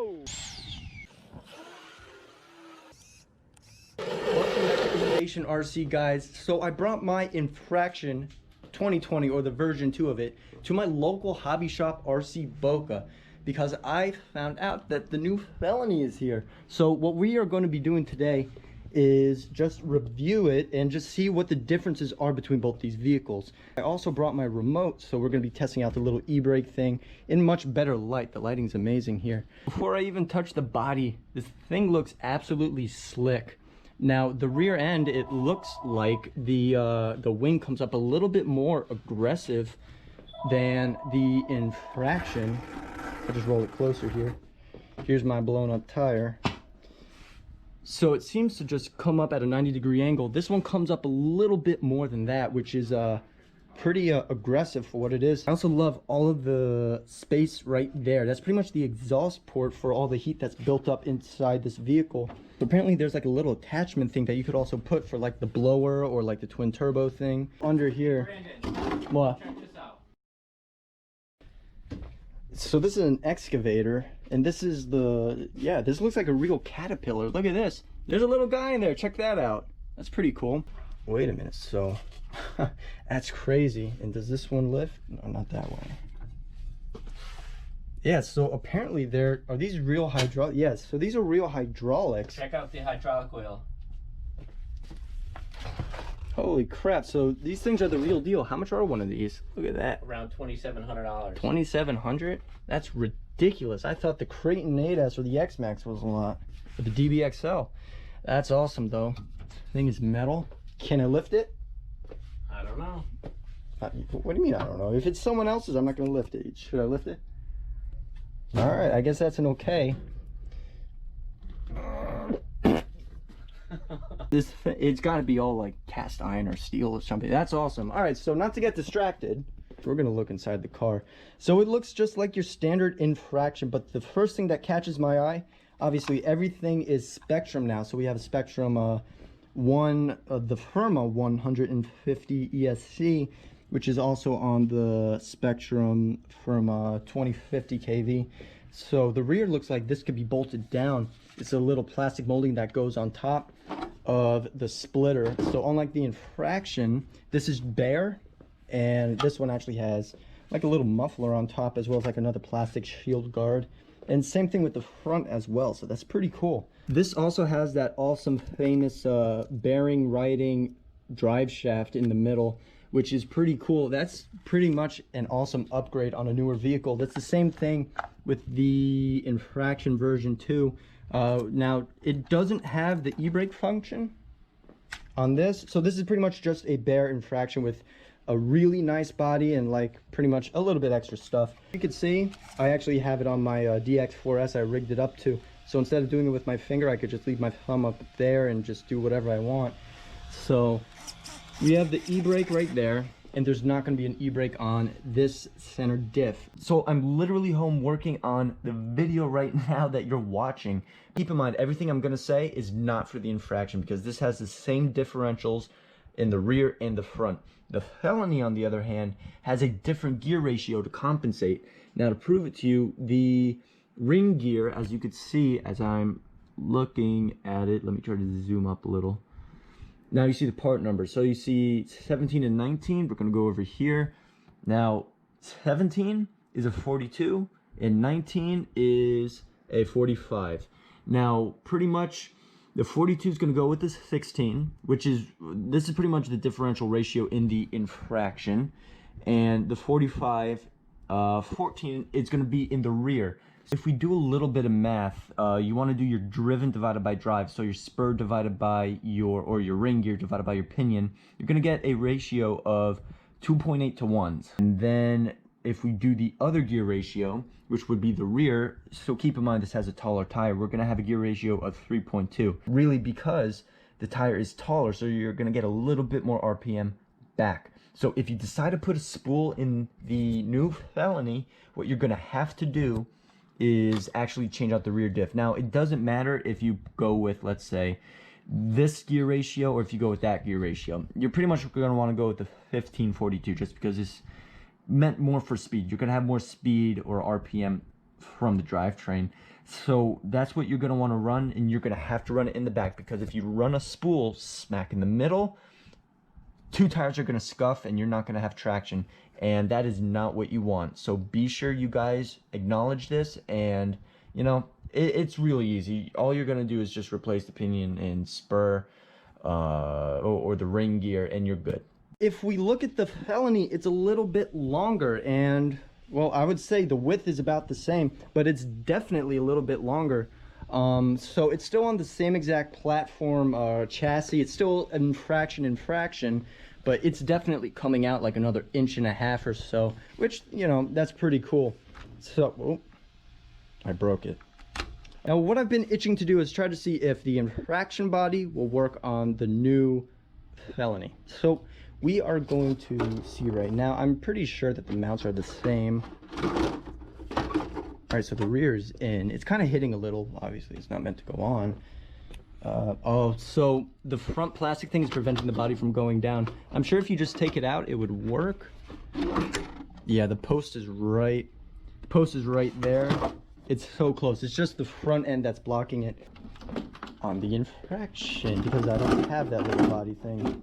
go! Welcome back to Innovation RC, guys. So I brought my Infraction 2020, or the version 2 of it, to my local hobby shop, RC Boca, because I found out that the new Felony is here. So what we are going to be doing today is just review it and just see what the differences are between both these vehicles. I also brought my remote, so we're going to be testing out the little e-brake thing in much better light. The lighting's amazing here. Before I even touch the body, this thing looks absolutely slick. Now the rear end, it looks like the wing comes up a little bit more aggressive than the Infraction. I'll just roll it closer here. Here's my blown up tire. So it seems to just come up at a 90-degree angle. This one comes up a little bit more than that, which is pretty aggressive for what it is. I also love all of the space right there. That's pretty much the exhaust port for all the heat that's built up inside this vehicle. So apparently there's like a little attachment thing that you could also put for like the blower or like the twin turbo thing. Under here. Brandon, what? check this out. So this is an excavator, and this is the, yeah, this looks like a real caterpillar. Look at this. There's a little guy in there. Check that out. That's pretty cool. Wait a minute. So that's crazy. And does this one lift? No, not that way. Yeah, so apparently there are these real hydraulic. Yes, so these are real hydraulics. Check out the hydraulic wheel. Holy crap. So these things are the real deal. How much are one of these? Look at that. Around $2,700. $2,700? That's ridiculous. I thought the Creighton 8S or the X-Max was a lot. Or the DBXL. That's awesome though. Thing is metal. Can I lift it? I don't know. What do you mean I don't know? If it's someone else's, I'm not going to lift it. Should I lift it? Alright, I guess that's an okay. It's got to be all like cast iron or steel or something. That's awesome. All right, so not to get distracted, we're gonna look inside the car. So it looks just like your standard Infraction, but the first thing that catches my eye, obviously everything is Spectrum now. So we have a Spectrum the Arrma 150 ESC, which is also on the Spectrum Arrma 2050 KV. So the rear looks like this could be bolted down. It's a little plastic molding that goes on top of the splitter. So unlike the Infraction, this is bare, and this one actually has like a little muffler on top, as well as like another plastic shield guard. And same thing with the front as well, so that's pretty cool. This also has that awesome famous bearing riding drive shaft in the middle, which is pretty cool. That's pretty much an awesome upgrade on a newer vehicle. That's the same thing with the Infraction version 2. Now it doesn't have the e-brake function on this, so this is pretty much just a bare Infraction with a really nice body and like pretty much a little bit extra stuff. You can see I actually have it on my DX4S. I rigged it up to, so instead of doing it with my finger, I could just leave my thumb up there and just do whatever I want. So we have the e-brake right there, and there's not going to be an e-brake on this center diff. So I'm literally home working on the video right now that you're watching. Keep in mind, everything I'm going to say is not for the Infraction, because this has the same differentials in the rear and the front. The Felony, on the other hand, has a different gear ratio to compensate. Now, to prove it to you, the ring gear, as you could see as I'm looking at it, let me try to zoom up a little. Now you see the part number. So you see 17 and 19. We're going to go over here. Now 17 is a 42 and 19 is a 45. Now pretty much the 42 is going to go with this 16, which is, this is pretty much the differential ratio in the Infraction. And the 45, 14 is going to be in the rear. If we do a little bit of math, you want to do your driven divided by drive, so your spur divided by your ring gear divided by your pinion, you're going to get a ratio of 2.8 to 1. And then if we do the other gear ratio, which would be the rear, so keep in mind this has a taller tire, we're going to have a gear ratio of 3.2. Really, because the tire is taller, so you're going to get a little bit more RPM back. So if you decide to put a spool in the new Felony, what you're going to have to do is actually change out the rear diff. Now, it doesn't matter if you go with, let's say, this gear ratio or if you go with that gear ratio. You're pretty much going to want to go with the 1542, just because it's meant more for speed. You're going to have more speed or RPM from the drivetrain. So that's what you're going to want to run, and you're going to have to run it in the back, because if you run a spool smack in the middle, 2 tires are going to scuff and you're not going to have traction, and that is not what you want. So be sure you guys acknowledge this, and you know, it's really easy. All you're going to do is just replace the pinion and spur or the ring gear, and you're good. If we look at the Felony, it's a little bit longer, and well, I would say the width is about the same, but it's definitely a little bit longer. So it's still on the same exact platform chassis. It's still an infraction, but it's definitely coming out like another 1.5 inches or so, which, you know, that's pretty cool. So, oh, I broke it. Now, what I've been itching to do is try to see if the infraction body will work on the new Felony. So we are going to see right now. I'm pretty sure that the mounts are the same. All right, so the rear is in. It's kind of hitting a little. Obviously, it's not meant to go on. Oh, so the front plastic thing is preventing the body from going down. I'm sure if you just take it out, it would work. Yeah, the post is right. The post is right there. It's so close. It's just the front end that's blocking it on the infraction, because I don't have that little body thing.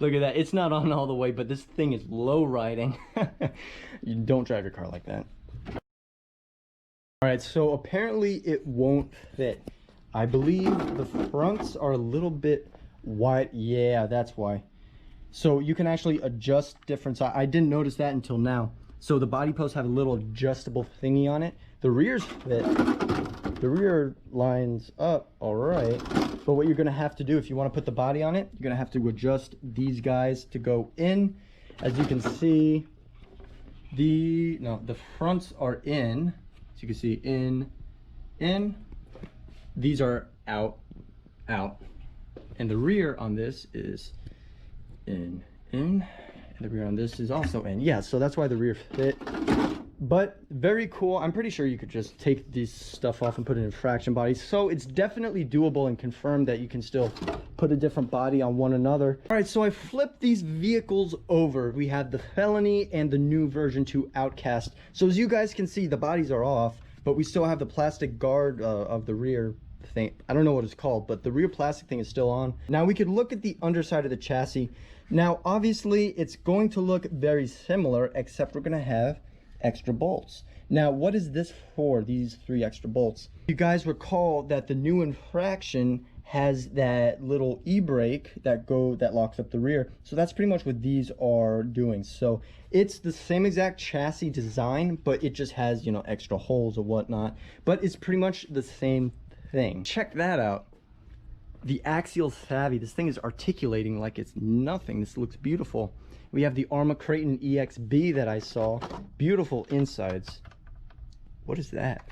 Look at that. It's not on all the way, but this thing is low riding. You don't drive your car like that. All right, so apparently it won't fit. I believe the fronts are a little bit wide. Yeah, that's why. So you can actually adjust different sides. I didn't notice that until now. So the body posts have a little adjustable thingy on it. The rears fit. The rear lines up all right. But what you're going to have to do if you want to put the body on it, you're going to have to adjust these guys to go in. As you can see, the fronts are in. So you can see in. These are out. And the rear on this is in. And the rear on this is also in. Yeah, so that's why the rear fit. But very cool. I'm pretty sure you could just take this stuff off and put an infraction body. So it's definitely doable, and confirmed that you can still put a different body on one another. All right, so I flipped these vehicles over. We have the Felony and the new version 2 Outcast. So as you guys can see, the bodies are off, but we still have the plastic guard of the rear thing. I don't know what it's called, but the rear plastic thing is still on. Now we could look at the underside of the chassis. Now, obviously, it's going to look very similar, except we're going to have extra bolts. Now, what is this for, these 3 extra bolts? You guys recall that the new infraction has that little e-brake that locks up the rear. So that's pretty much what these are doing. So it's the same exact chassis design, but it just has, you know, extra holes or whatnot. But it's pretty much the same thing. Check that out. The axial savvy. This thing is articulating like it's nothing. This looks beautiful. We have the Arrma Creighton EXB that I saw. Beautiful insides. What is that?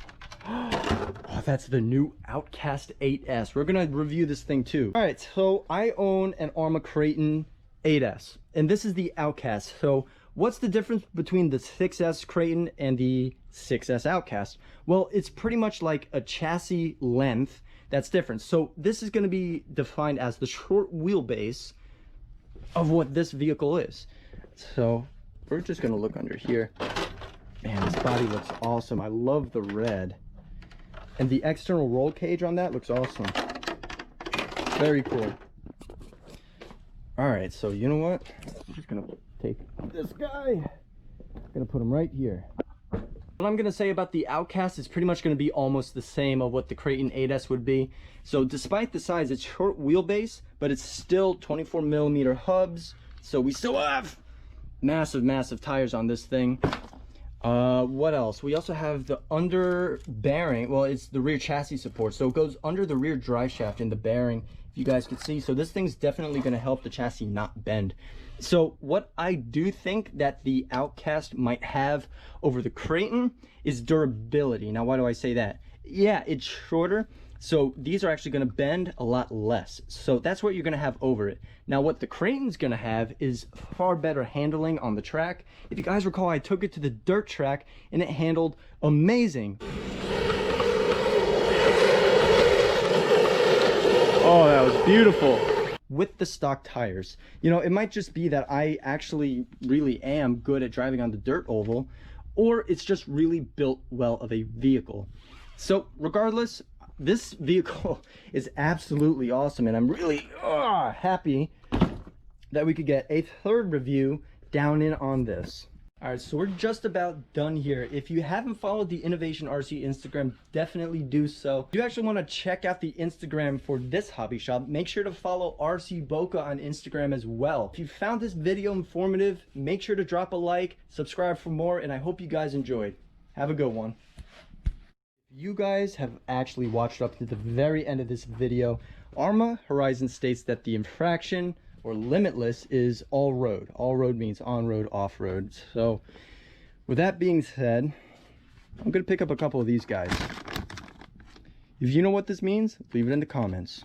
Oh, that's the new Outcast 8S. We're gonna review this thing too. All right, so I own an Arrma Creighton 8S, and this is the Outcast. So what's the difference between the 6S Creighton and the 6S Outcast? Well, it's pretty much like a chassis length that's different. So this is gonna be defined as the short wheelbase of what this vehicle is. So we're just gonna look under here. Man, this body looks awesome. I love the red. And the external roll cage on that looks awesome. Very cool. All right, so you know what? I'm just gonna take this guy. I'm gonna put him right here. What I'm gonna say about the Outcast is pretty much gonna be almost the same of what the Creighton 8S would be. So despite the size, it's short wheelbase, but it's still 24mm hubs. So we still have massive tires on this thing. What else? We also have the under bearing. Well, it's the rear chassis support, so it goes under the rear drive shaft in the bearing, if you guys can see. So this thing's definitely going to help the chassis not bend. So what I do think that the Outcast might have over the Creighton is durability. Now, why do I say that? Yeah, it's shorter, so these are actually going to bend a lot less. So that's what you're going to have over it. Now, what the Creighton's going to have is far better handling on the track. If you guys recall, I took it to the dirt track and it handled amazing. Oh, that was beautiful. with the stock tires. You know, it might just be that I actually really am good at driving on the dirt oval, or it's just really built well of a vehicle. So regardless, this vehicle is absolutely awesome, and I'm really happy that we could get a third review down in on this. All right, so we're just about done here. If you haven't followed the Innovation RC Instagram, definitely do so. If you actually want to check out the Instagram for this hobby shop, make sure to follow RC Boca on Instagram as well. If you found this video informative, make sure to drop a like, subscribe for more, and I hope you guys enjoyed. Have a good one. If you guys have actually watched up to the very end of this video, Arrma Horizon states that the infraction or limitless is all road. All road means on road, off road. So with that being said, I'm gonna pick up a couple of these guys. If you know what this means, leave it in the comments.